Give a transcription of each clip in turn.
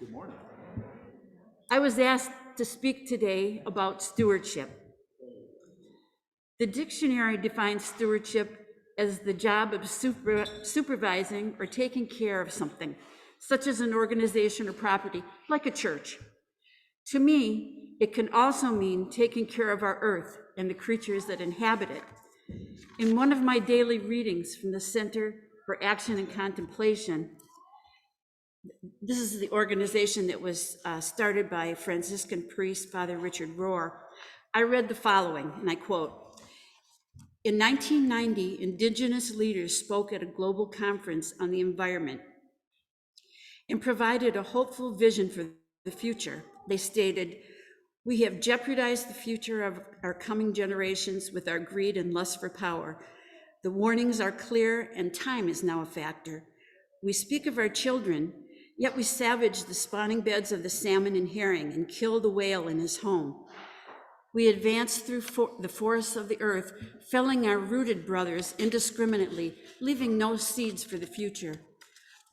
Good morning. I was asked to speak today about stewardship. The dictionary defines stewardship as the job of supervising or taking care of something, such as an organization or property, like a church. To me, it can also mean taking care of our earth and the creatures that inhabit it. In one of my daily readings from the Center for Action and Contemplation, this is the organization that was started by Franciscan priest Father Richard Rohr. I read the following, and I quote, "In 1990, Indigenous leaders spoke at a global conference on the environment and provided a hopeful vision for the future. They stated, 'We have jeopardized the future of our coming generations with our greed and lust for power. The warnings are clear and time is now a factor. We speak of our children, yet we savage the spawning beds of the salmon and herring and kill the whale in his home. We advance through the forests of the earth, felling our rooted brothers indiscriminately, leaving no seeds for the future.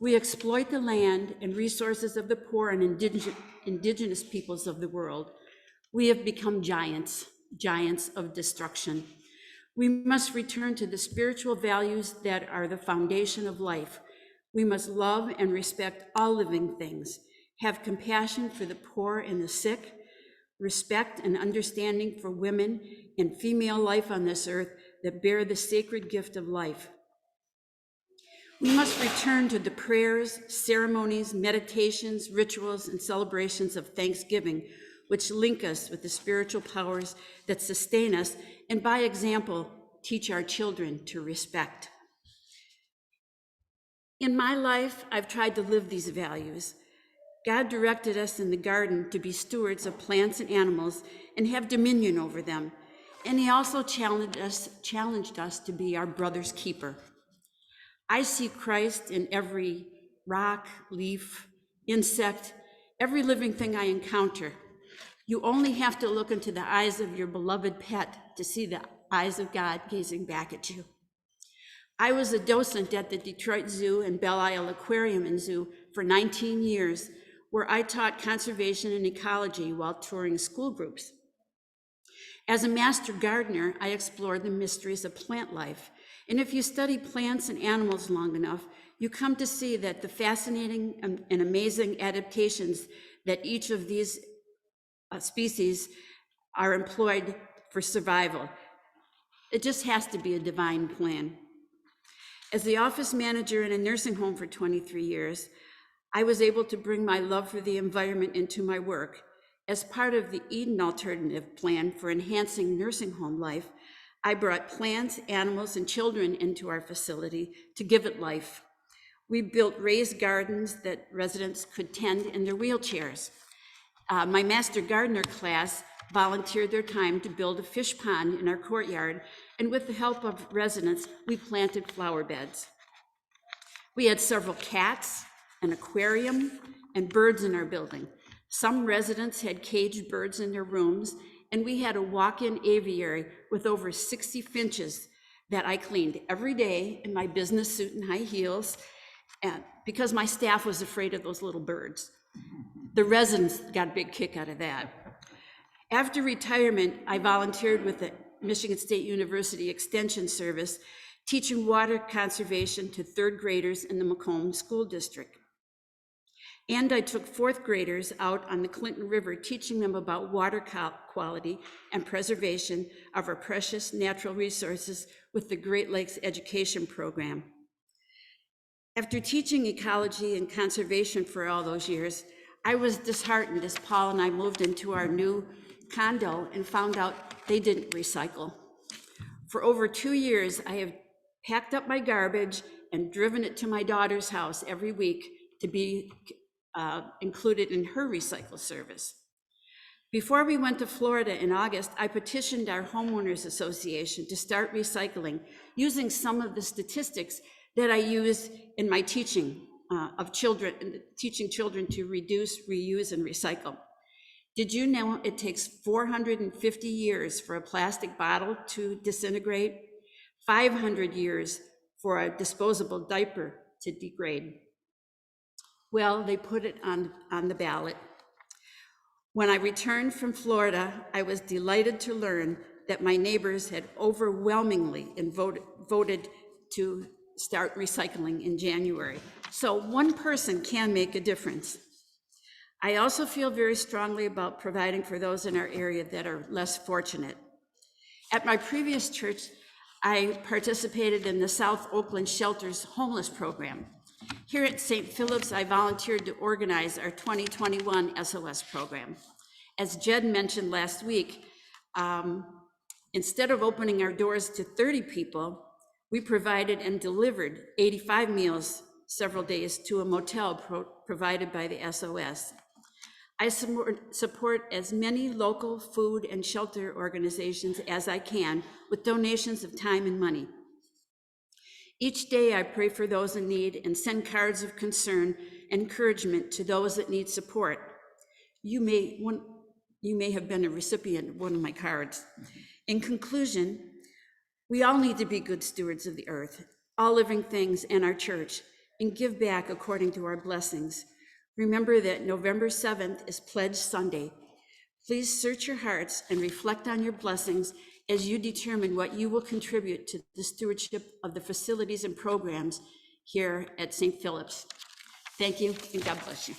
We exploit the land and resources of the poor and indigenous peoples of the world. We have become giants of destruction. We must return to the spiritual values that are the foundation of life. We must love and respect all living things, have compassion for the poor and the sick, respect and understanding for women and female life on this earth that bear the sacred gift of life. We must return to the prayers, ceremonies, meditations, rituals, and celebrations of thanksgiving, which link us with the spiritual powers that sustain us, and by example, teach our children to respect. In my life, I've tried to live these values. God directed us in the garden to be stewards of plants and animals and have dominion over them. And he also challenged us to be our brother's keeper. I see Christ in every rock, leaf, insect, every living thing I encounter. You only have to look into the eyes of your beloved pet to see the eyes of God gazing back at you. I was a docent at the Detroit Zoo and Belle Isle Aquarium and Zoo for 19 years, where I taught conservation and ecology while touring school groups. As a master gardener, I explored the mysteries of plant life. And if you study plants and animals long enough, you come to see that the fascinating and amazing adaptations that each of these species are employed for survival. It just has to be a divine plan. As the office manager in a nursing home for 23 years, I was able to bring my love for the environment into my work. As part of the Eden Alternative Plan for enhancing nursing home life, I brought plants, animals, and children into our facility to give it life. We built raised gardens that residents could tend in their wheelchairs. My master gardener class volunteered their time to build a fish pond in our courtyard, and with the help of residents, we planted flower beds. We had several cats, an aquarium, and birds in our building. Some residents had caged birds in their rooms, and we had a walk-in aviary with over 60 finches that I cleaned every day in my business suit and high heels, and because my staff was afraid of those little birds. The residents got a big kick out of that. After retirement, I volunteered with the Michigan State University Extension Service, teaching water conservation to third graders in the Macomb School District. And I took fourth graders out on the Clinton River, teaching them about water quality and preservation of our precious natural resources with the Great Lakes Education Program. After teaching ecology and conservation for all those years, I was disheartened as Paul and I moved into our new condo and found out they didn't recycle. For over 2 years, I have packed up my garbage and driven it to my daughter's house every week to be included in her recycle service. Before we went to Florida in August, I petitioned our homeowners association to start recycling using some of the statistics that I use in my teaching of children, teaching children to reduce, reuse, and recycle. Did you know it takes 450 years for a plastic bottle to disintegrate, 500 years for a disposable diaper to degrade? Well, they put it on the ballot. When I returned from Florida, I was delighted to learn that my neighbors had overwhelmingly voted to start recycling in January. So one person can make a difference. I also feel very strongly about providing for those in our area that are less fortunate. At my previous church, I participated in the South Oakland Shelter's homeless program. Here at St. Philip's, I volunteered to organize our 2021 SOS program. As Jed mentioned last week, instead of opening our doors to 30 people, we provided and delivered 85 meals several days to a motel provided by the SOS. I support as many local food and shelter organizations as I can with donations of time and money. Each day I pray for those in need and send cards of concern and encouragement to those that need support. You may have been a recipient of one of my cards. In conclusion, we all need to be good stewards of the earth, all living things and our church, and give back according to our blessings. Remember that November 7th is Pledge Sunday. Please search your hearts and reflect on your blessings as you determine what you will contribute to the stewardship of the facilities and programs here at St. Philip's. Thank you, and God bless you.